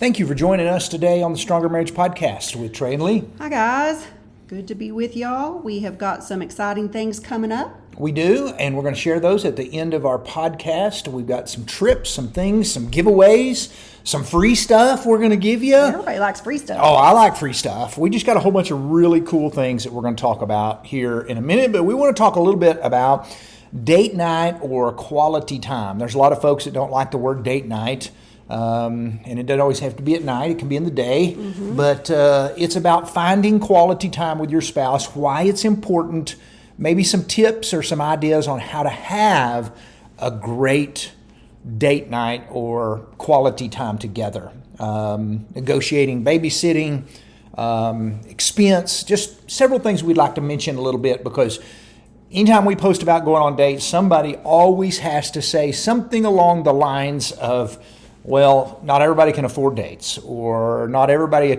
Thank you for joining us today on the Stronger Marriage Podcast with Trey and Lee. Hi guys, good to be with y'all. We have got some exciting things coming up. We do, and we're going to share those at the end of our podcast. We've got some trips, some things, some giveaways, some free stuff we're going to give you. Everybody likes free stuff. Oh, I like free stuff. We just got a whole bunch of really cool things that we're going to talk about here in a minute, but we want to talk a little bit about date night or quality time. There's a lot of folks that don't like the word date night. And it doesn't always have to be at night. It can be in the day. But it's about finding quality time with your spouse, why it's important, maybe some tips or some ideas on how to have a great date night or quality time together. Negotiating babysitting, expense, just several things we'd like to mention a little bit, because anytime we post about going on dates, somebody always has to say something along the lines of, well, not everybody can afford dates, or not everybody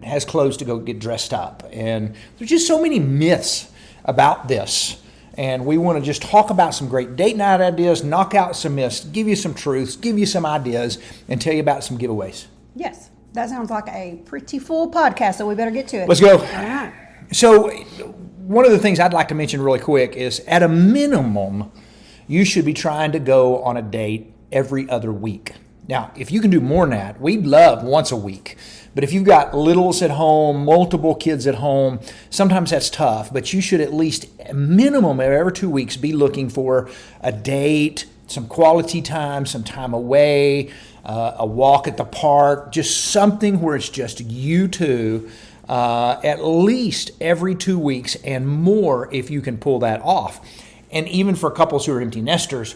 has clothes to go get dressed up. And there's just so many myths about this. And we want to just talk about some great date night ideas, knock out some myths, give you some truths, give you some ideas, and tell you about some giveaways. Yes, that sounds like a pretty full podcast, so we better get to it. Let's go. All right. So one of the things I'd like to mention really quick is, at a minimum, you should be trying to go on a date every other week. Now, if you can do more than that, we'd love once a week. But if you've got littles at home, multiple kids at home, sometimes that's tough. But you should at least, a minimum of every 2 weeks, be looking for a date, some quality time, some time away, a walk at the park, just something where it's just you two, at least every 2 weeks, and more if you can pull that off. And even for couples who are empty nesters,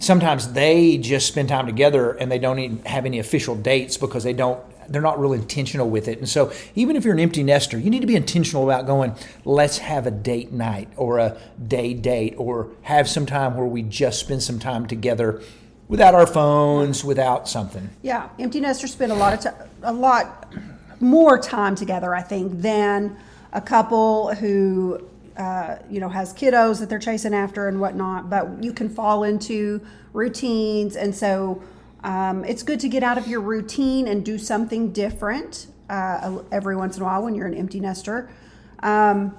sometimes they just spend time together and they don't even have any official dates because they're not real intentional with it. And so even if you're an empty nester, you need to be intentional about going, let's have a date night or a day date, or have some time where we just spend some time together without our phones, without something. Yeah, empty nesters spend a lot more time together, I think, than a couple who has kiddos that they're chasing after and whatnot, but you can fall into routines. And so it's good to get out of your routine and do something different every once in a while when you're an empty nester. And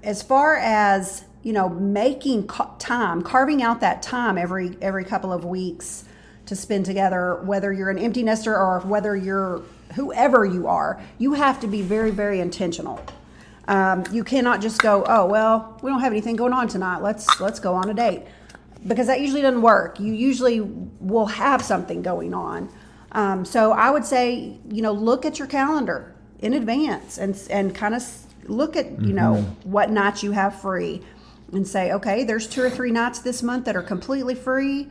as far as, making time, carving out that time every couple of weeks to spend together, whether you're an empty nester or whether you're whoever you are, you have to be very, very intentional. You cannot just go, oh, well, we don't have anything going on tonight. Let's go on a date. Because that usually doesn't work. You usually will have something going on. So I would say, look at your calendar in advance and kind of look at, what nights you have free, and say, okay, there's 2 or 3 nights this month that are completely free,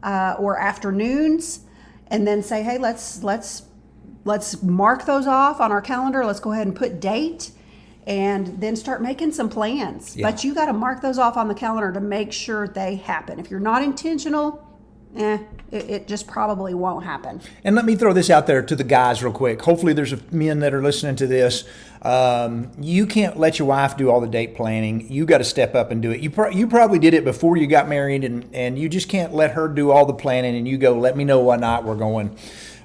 or afternoons, and then say, hey, let's mark those off on our calendar. Let's go ahead and put date, and then start making some plans. Yeah. But you got to mark those off on the calendar to make sure they happen. If you're not intentional, it just probably won't happen. And let me throw this out there to the guys real quick. Hopefully there's men that are listening to this. You can't let your wife do all the date planning. You got to step up and do it. You probably did it before you got married, and you just can't let her do all the planning and you go, let me know what night we're going.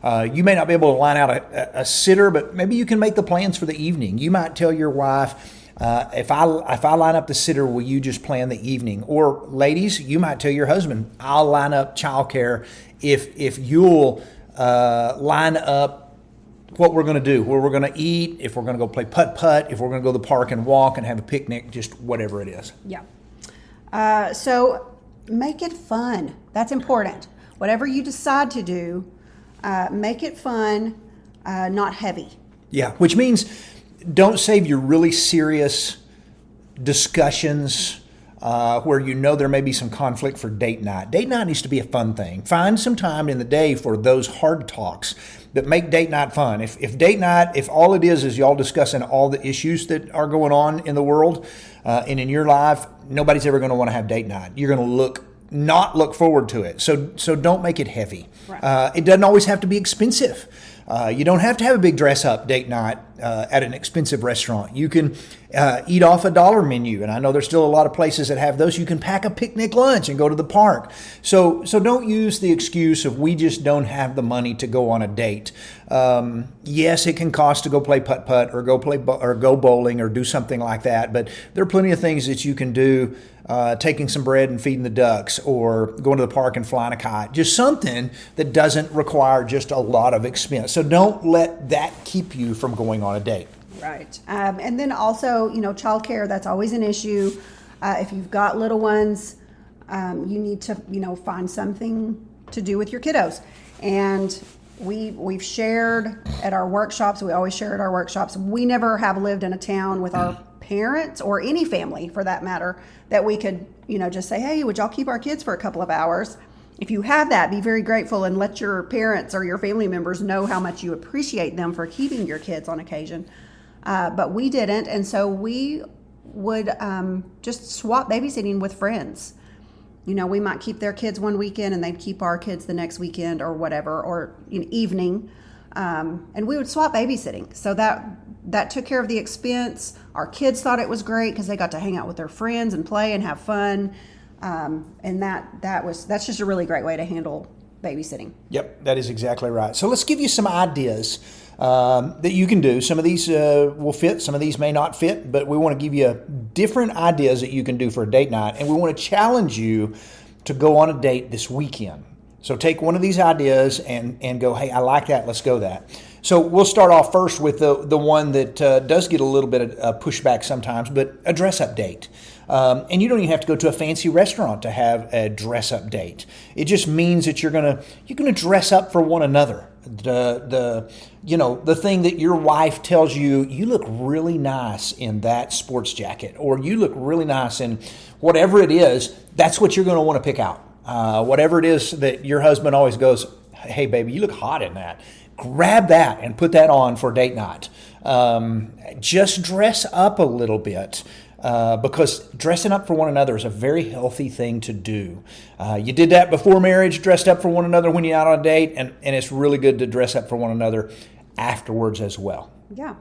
You may not be able to line out a sitter, but maybe you can make the plans for the evening. You might tell your wife, if I line up the sitter, will you just plan the evening? Or ladies, you might tell your husband, I'll line up childcare if you'll line up what we're going to do, where we're going to eat, if we're going to go play putt-putt, if we're going to go to the park and walk and have a picnic, just whatever it is. Yeah. So make it fun. That's important. Whatever you decide to do, make it fun, not heavy. Yeah, which means don't save your really serious discussions where there may be some conflict for date night. Date night needs to be a fun thing. Find some time in the day for those hard talks that make date night fun. If date night, if all it is y'all discussing all the issues that are going on in the world and in your life, nobody's ever going to want to have date night. You're going to not look forward to it. So don't make it heavy. Right. It doesn't always have to be expensive. You don't have to have a big dress up date night at an expensive restaurant. You can eat off a dollar menu, and I know there's still a lot of places that have those. You can pack a picnic lunch and go to the park. So don't use the excuse of we just don't have the money to go on a date. Yes, it can cost to go play putt-putt or go bowling or do something like that, but there are plenty of things that you can do. Taking some bread and feeding the ducks, or going to the park and flying a kite. Just something that doesn't require just a lot of expense. So don't let that keep you from going on a date. Right. And then also, childcare, that's always an issue. If you've got little ones, you need to, find something to do with your kiddos. And we've shared at our workshops. We always share at our workshops. We never have lived in a town with our parents, or any family for that matter, that we could, just say, hey, would y'all keep our kids for a couple of hours? If you have that, be very grateful and let your parents or your family members know how much you appreciate them for keeping your kids on occasion. But we didn't, and so we would just swap babysitting with friends. We might keep their kids one weekend and they'd keep our kids the next weekend or whatever, or evening. And we would swap babysitting. So that took care of the expense. Our kids thought it was great because they got to hang out with their friends and play and have fun. And that's just a really great way to handle babysitting. Yep, that is exactly right. So let's give you some ideas that you can do. Some of these will fit, some of these may not fit, but we want to give you different ideas that you can do for a date night. And we want to challenge you to go on a date this weekend. So take one of these ideas and go, hey, I like that, let's go that. So we'll start off first with the one that does get a little bit of pushback sometimes, but a dress-up date. And you don't even have to go to a fancy restaurant to have a dress-up date. It just means that you're gonna dress up for one another. The thing that your wife tells you, you look really nice in that sports jacket, or you look really nice in whatever it is. That's what you're going to want to pick out. Whatever it is that your husband always goes, hey, baby, you look hot in that. Grab that and put that on for date night. Just dress up a little bit, because dressing up for one another is a very healthy thing to do. You did that before marriage, dressed up for one another when you're out on a date, and it's really good to dress up for one another afterwards as well. Yeah.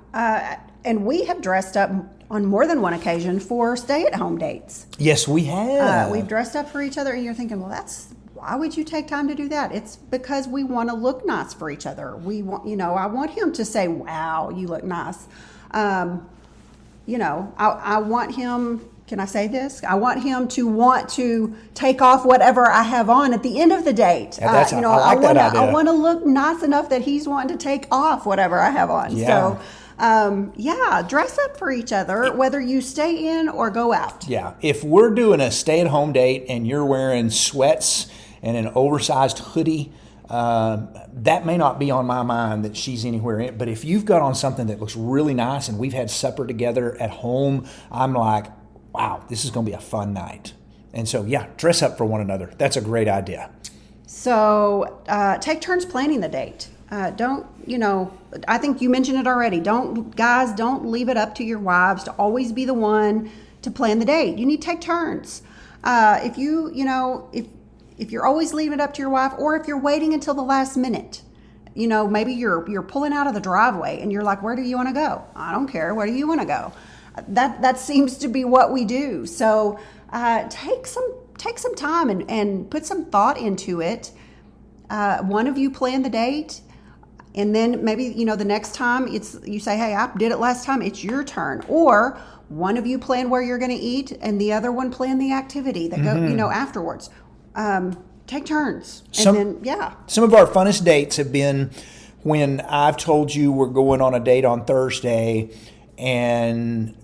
And we have dressed up on more than one occasion for stay-at-home dates. Yes, we have. We've dressed up for each other, and you're thinking, well, why would you take time to do that? It's because we want to look nice for each other. We want, I want him to say, wow, you look nice. I want him, can I say this? I want him to want to take off whatever I have on at the end of the date. I like that idea. I want to look nice enough that he's wanting to take off whatever I have on. Yeah. So, dress up for each other, whether you stay in or go out. Yeah. If we're doing a stay-at-home date and you're wearing sweats and an oversized hoodie, that may not be on my mind that she's anywhere in. But if you've got on something that looks really nice and we've had supper together at home, I'm like, wow, this is going to be a fun night. And so, dress up for one another. That's a great idea. So take turns planning the date. I think you mentioned it already. Don't leave it up to your wives to always be the one to plan the date. You need to take turns. If you're always leaving it up to your wife, or if you're waiting until the last minute, maybe you're pulling out of the driveway and you're like, where do you want to go? I don't care. Where do you want to go? That seems to be what we do. So take some time and put some thought into it. One of you plan the date, and then maybe the next time you say, hey, I did it last time, it's your turn. Or one of you plan where you're going to eat and the other one plan the activity that go afterwards. Take turns. Some of our funnest dates have been when I've told you we're going on a date on Thursday and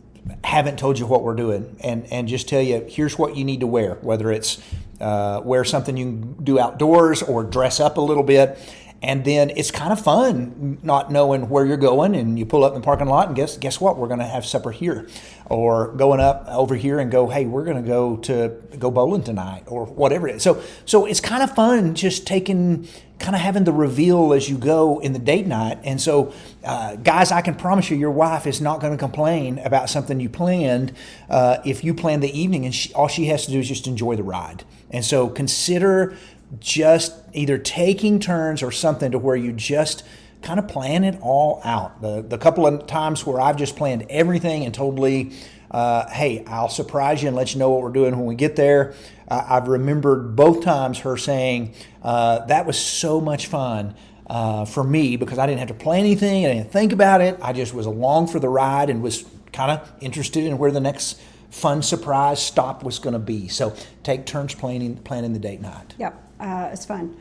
haven't told you what we're doing, and just tell you, here's what you need to wear, whether it's wear something you can do outdoors or dress up a little bit. And then it's kind of fun not knowing where you're going, and you pull up in the parking lot and guess what? We're going to have supper here, or going up over here and go, hey, we're going to go bowling tonight, or whatever it is. So it's kind of fun just kind of having the reveal as you go in the date night. And so, guys, I can promise you, your wife is not going to complain about something you planned if you plan the evening, and all she has to do is just enjoy the ride. And so consider just either taking turns or something to where you just kind of plan it all out. The couple of times where I've just planned everything and totally, hey, I'll surprise you and let you know what we're doing when we get there. I've remembered both times her saying, that was so much fun for me because I didn't have to plan anything. I didn't think about it. I just was along for the ride and was kind of interested in where the next fun surprise stop was going to be. So take turns planning the date night. Yep, it's fun.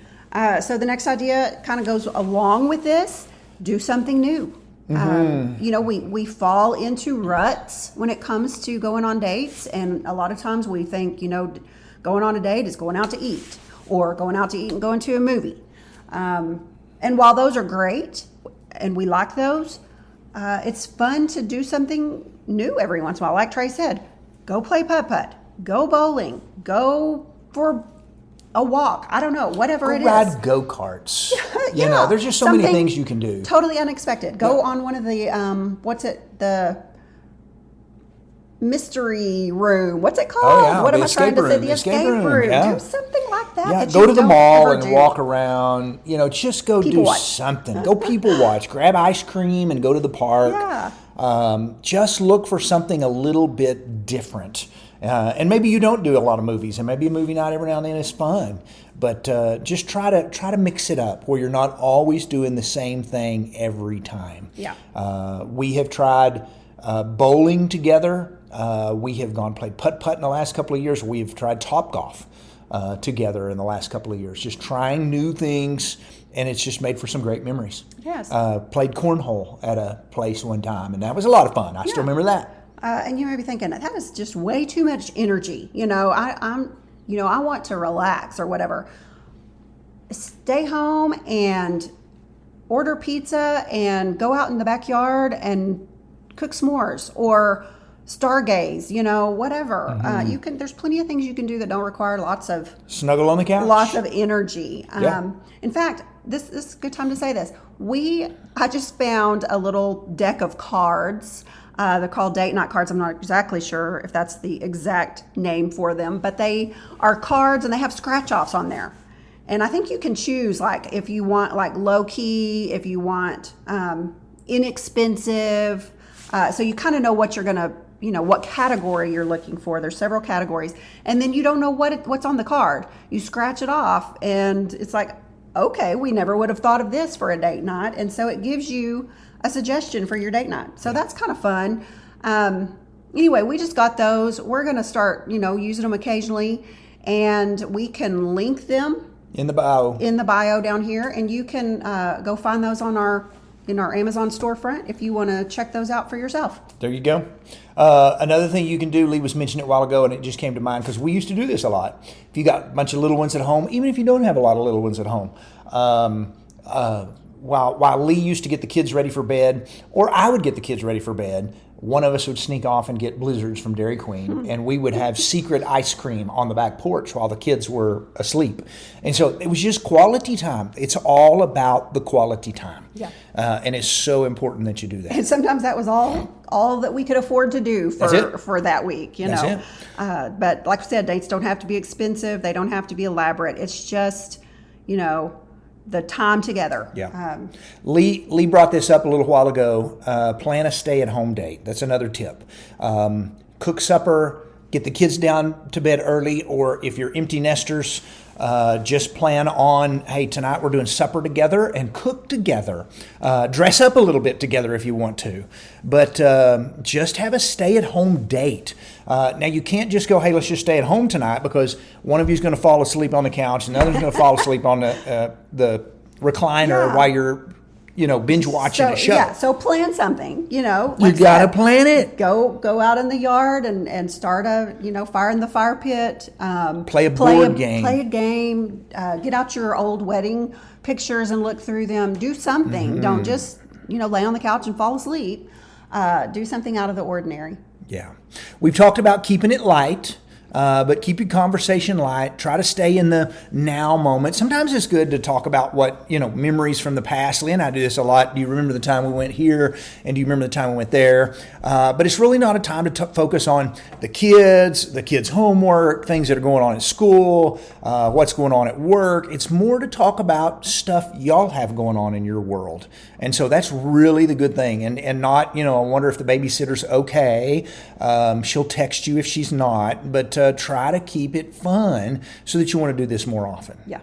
So the next idea kind of goes along with this. Do something new. We fall into ruts when it comes to going on dates, and a lot of times we think, going on a date is going out to eat, or going out to eat and going to a movie. And while those are great, and we like those, it's fun to do something new every once in a while. Like Trey said, go play putt-putt, go bowling, go for a walk. I don't know, whatever it is. Ride go-karts. There's just so many things you can do. Totally unexpected. Go on one of the, the mystery room. What's it called? Oh, yeah. What am I trying to say? The escape room. Yeah. Do something like that. Yeah, that go to the mall and do. walk around. Just go People do watch. something. Go people watch. Grab ice cream and go to the park. Yeah. Just look for something a little bit different. And maybe you don't do a lot of movies, and maybe a movie night every now and then is fun. But just try to mix it up where you're not always doing the same thing every time. Yeah. We have tried bowling together. We have gone play putt-putt in the last couple of years. We've tried Topgolf together in the last couple of years. Just trying new things, and it's just made for some great memories. Yes. Played cornhole at a place one time, and that was a lot of fun. I still remember that. And you may be thinking, that is just way too much energy. I want to relax or whatever. Stay home and order pizza and go out in the backyard and cook s'mores or stargaze, whatever. There's plenty of things you can do that don't require lots of snuggle on the couch, lots of energy. Yeah. In fact, this is a good time to say this. I just found a little deck of cards. They're called date night cards. I'm not exactly sure if that's the exact name for them, but they are cards and they have scratch offs on there. And I think you can choose, like, if you want like low key, if you want inexpensive. So you kind of know what you're gonna, what category you're looking for. There's several categories, and then you don't know what's on the card. You scratch it off, and it's like, okay, we never would have thought of this for a date night, and so it gives you a suggestion for your date night. So that's kind of fun. Anyway, we just got those. We're gonna start, using them occasionally, and we can link them in the bio down here, and you can go find those on our Amazon storefront if you want to check those out for yourself. There you go. Another thing you can do, Lee was mentioning it a while ago, and it just came to mind because we used to do this a lot. If you got a bunch of little ones at home, even if you don't have a lot of little ones at home, while Lee used to get the kids ready for bed, or I would get the kids ready for bed, one of us would sneak off and get Blizzards from Dairy Queen, and we would have secret ice cream on the back porch while the kids were asleep. And so it was just quality time. It's all about the quality time. Yeah. And it's so important that you do that. And sometimes that was all that we could afford to do for that week, That's it. But like I said, dates don't have to be expensive. They don't have to be elaborate. It's just, the time together. Yeah. Lee brought this up a little while ago. Plan a stay-at-home date. That's another tip. Cook supper, get the kids down to bed early, or if you're empty nesters, just plan on, hey, tonight we're doing supper together and cook together. Dress up a little bit together if you want to. But just have a stay-at-home date. Now, you can't just go, hey, let's just stay at home tonight, because one of you is going to fall asleep on the couch and the other is going to fall asleep on the recliner while you're, binge watching a show. Yeah, so plan something, You got to plan it. Go out in the yard and start fire in the fire pit. Play a board game. Play a game. Get out your old wedding pictures and look through them. Do something. Don't just, lay on the couch and fall asleep. Do something out of the ordinary. Yeah. We've talked about keeping it light. but keep your conversation light. Try to stay in the now moment. Sometimes it's good to talk about memories from the past. Lee and I do this a lot. Do you remember the time we went here? And do you remember the time we went there? But it's really not a time to focus on the kids' homework, things that are going on at school, what's going on at work. It's more to talk about stuff y'all have going on in your world. And so that's really the good thing. And not, I wonder if the babysitter's okay. She'll text you if she's not, but try to keep it fun so that you want to do this more often. Yeah.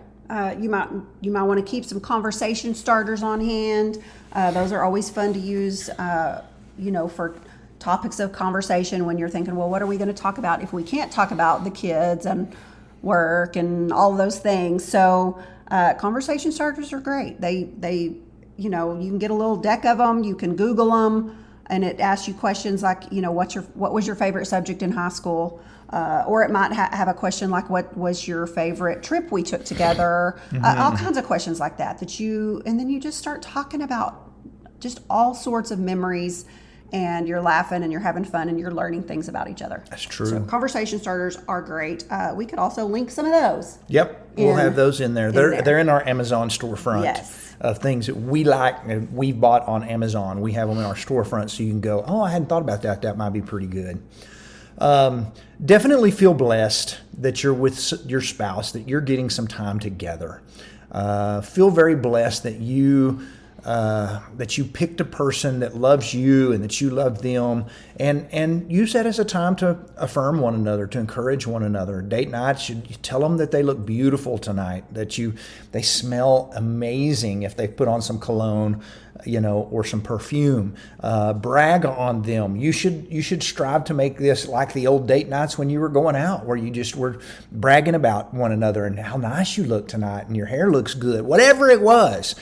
You might want to keep some conversation starters on hand. Those are always fun to use, for topics of conversation when you're thinking, well, what are we going to talk about if we can't talk about the kids and work and all of those things? So conversation starters are great. They you can get a little deck of them. You can Google them, and it asks you questions like, what was your favorite subject in high school? Or it might have a question like, what was your favorite trip we took together? All kinds of questions like that and then you just start talking about just all sorts of memories, and you're laughing and you're having fun and you're learning things about each other. That's true. So conversation starters are great. We could also link some of those. Yep, we'll have those in there. They're in our Amazon storefront. Yes. Of things that we like and we bought on Amazon. We have them in our storefront, so you can go, I hadn't thought about that. That might be pretty good. Definitely feel blessed that you're with your spouse, that you're getting some time together. Feel very blessed that you picked a person that loves you and that you love them, and use that as a time to affirm one another, to encourage one another. Date night, you tell them that they look beautiful tonight, that they smell amazing if they put on some cologne, or some perfume. Brag on them. You should strive to make this like the old date nights when you were going out, where you just were bragging about one another and how nice you look tonight and your hair looks good. Whatever it was,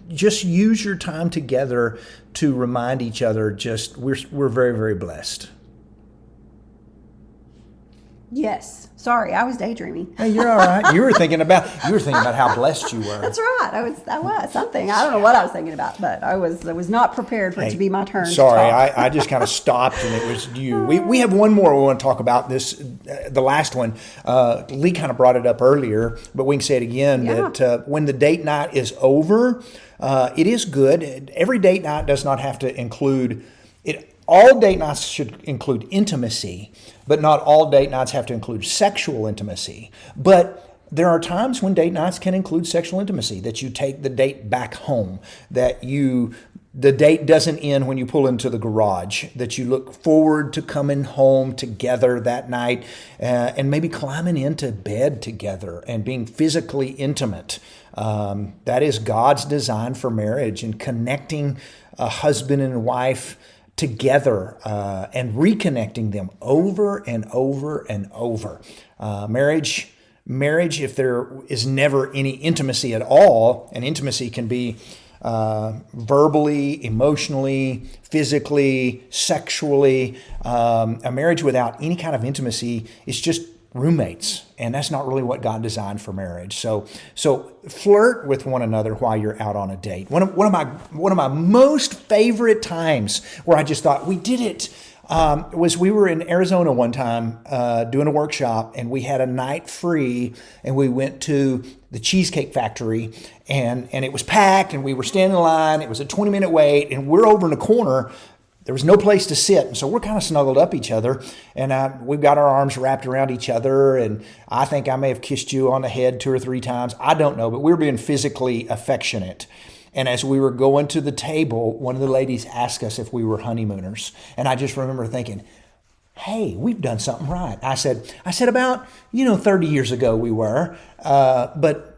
just use your time together to remind each other. We're very, very blessed. Yes. Sorry, I was daydreaming. Hey, you're all right. You were thinking about how blessed you were. That's right. I was something. I don't know what I was thinking about, but I was not prepared for it to be my turn. Sorry, I just kind of stopped and it was you. We have one more we want to talk about. The last one. Lee kind of brought it up earlier, but we can say it again. Yeah. That when the date night is over, it is good. Every date night does not have to include it. All date nights should include intimacy, but not all date nights have to include sexual intimacy. But there are times when date nights can include sexual intimacy, that you take the date back home, that the date doesn't end when you pull into the garage, that you look forward to coming home together that night and maybe climbing into bed together and being physically intimate. That is God's design for marriage, and connecting a husband and wife together and reconnecting them over and over and over. Marriage, if there is never any intimacy at all, and intimacy can be verbally, emotionally, physically, sexually, a marriage without any kind of intimacy is just roommates, and that's not really what God designed for marriage. So flirt with one another while you're out on a date. One of my most favorite times where I just thought we did it was we were in Arizona one time doing a workshop, and we had a night free, and we went to the Cheesecake Factory, and it was packed, and we were standing in line. It was a 20-minute wait, and we're over in the corner. There was no place to sit, and so we're kind of snuggled up each other, and we've got our arms wrapped around each other, and I think I may have kissed you on the head 2 or 3 times. I don't know, but we were being physically affectionate. And as we were going to the table, one of the ladies asked us if we were honeymooners, and I just remember thinking, hey, we've done something right. I said about 30 years ago we were, but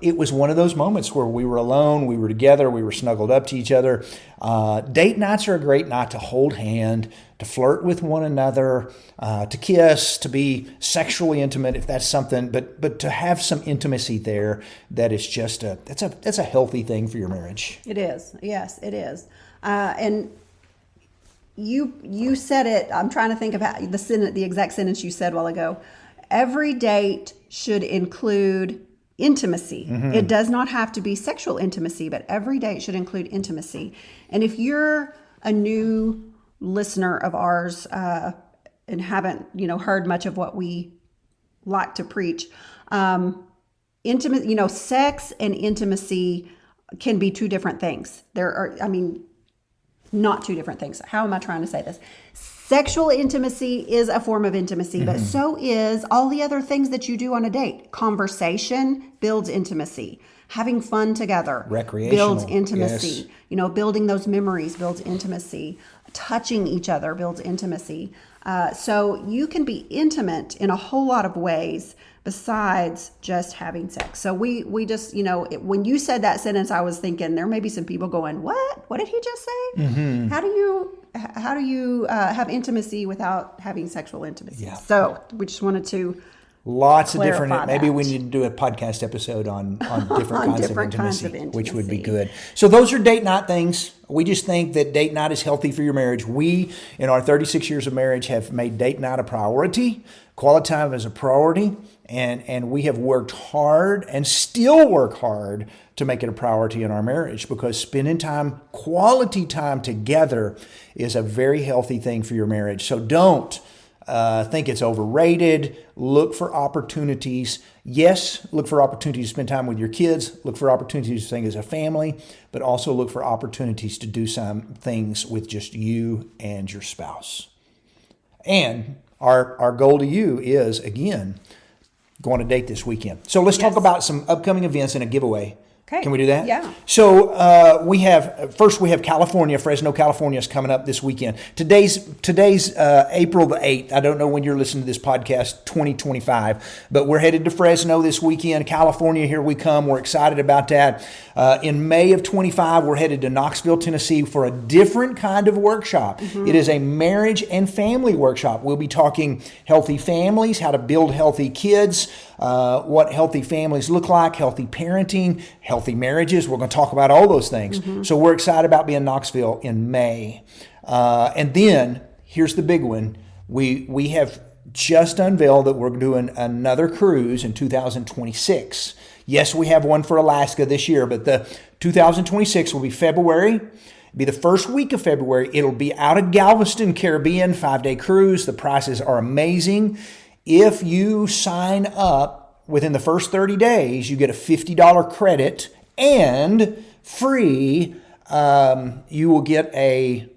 it was one of those moments where we were alone, we were together, we were snuggled up to each other. Date nights are a great night to hold hand, to flirt with one another, to kiss, to be sexually intimate if that's something, but to have some intimacy there, that is just that's a healthy thing for your marriage. It is. Yes, it is. And you said it. I'm trying to think of the exact sentence you said a while ago. Every date should include intimacy. Mm-hmm. It does not have to be sexual intimacy, but every date should include intimacy. And if you're a new listener of ours, and haven't, heard much of what we like to preach. Intimate, sex and intimacy can be two different things. Not two different things. How am I trying to say this? Sexual intimacy is a form of intimacy, but so is all the other things that you do on a date. Conversation builds intimacy. Having fun together builds intimacy. Yes. Building those memories builds intimacy. Touching each other builds intimacy. So you can be intimate in a whole lot of ways besides just having sex. So we just, when you said that sentence, I was thinking there may be some people going, what? What did he just say? Mm-hmm. How do you have intimacy without having sexual intimacy? Yeah. So we just wanted to lots of different. Maybe that. we need to do a podcast episode on different kinds of intimacy, which would be intimacy. good. So those are date night things. We just think that date night is healthy for your marriage. We, in our 36 years of marriage, have made date night a priority. Quality time is a priority, and we have worked hard and still work hard to make it a priority in our marriage, because spending quality time together is a very healthy thing for your marriage. So don't think it's overrated. Look for opportunities. Yes, look for opportunities to spend time with your kids. Look for opportunities to sing as a family, but also look for opportunities to do some things with just you and your spouse. And our goal to you is, again, go on a date this weekend. So let's talk about some upcoming events and a giveaway. Okay. Can we do that? Yeah. So we have California. Fresno, California is coming up this weekend. Today's April the 8th. I don't know when you're listening to this podcast, 2025, but we're headed to Fresno this weekend. California, here we come. We're excited about that. In May of 25, we're headed to Knoxville, Tennessee for a different kind of workshop. Mm-hmm. It is a marriage and family workshop. We'll be talking healthy families, how to build healthy kids, what healthy families look like, healthy parenting, healthy marriages. We're going to talk about all those things. Mm-hmm. So we're excited about being in Knoxville in May. And then here's the big one. We have just unveiled that we're doing another cruise in 2026. Yes, we have one for Alaska this year, but the 2026 will be February. It'll be the first week of February. It'll be out of Galveston, Caribbean, 5-day cruise. The prices are amazing. If you sign up within the first 30 days, you get a $50 credit and free. You will get a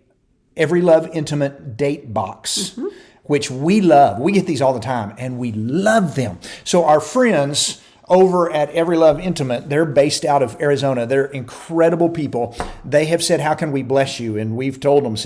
Every Love Intimate date box, which we love. We get these all the time, and we love them. So our friends over at Every Love Intimate, they're based out of Arizona. They're incredible people. They have said, how can we bless you? And we've told them,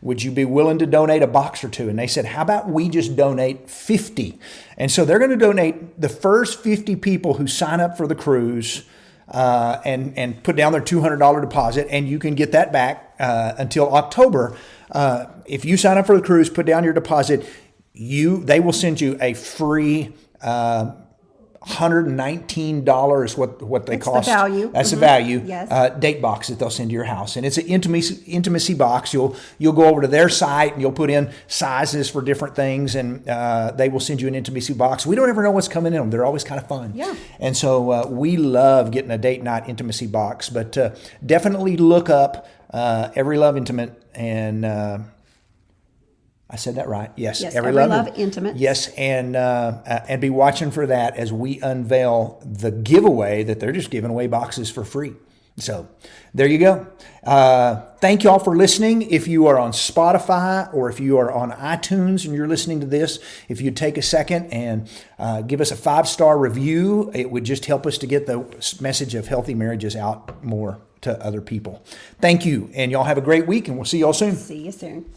would you be willing to donate a box or two? And they said, how about we just donate 50? And so they're going to donate the first 50 people who sign up for the cruise and put down their $200 deposit, and you can get that back until October. If you sign up for the cruise, put down your deposit, they will send you a free $119 what they cost. The value. That's the value. Yes. Date box that they'll send to your house, and it's an intimacy box. You'll go over to their site and you'll put in sizes for different things, and they will send you an intimacy box. We don't ever know what's coming in them. They're always kind of fun. Yeah. And so we love getting a date night intimacy box, but definitely look up Every Love Intimate and. I said that right. Yes. Every Love Intimate. Yes, and be watching for that as we unveil the giveaway that they're just giving away boxes for free. So there you go. Thank you all for listening. If you are on Spotify or if you are on iTunes and you're listening to this, if you take a second and give us a 5-star review, it would just help us to get the message of healthy marriages out more to other people. Thank you, and y'all have a great week, and we'll see y'all soon. See you soon.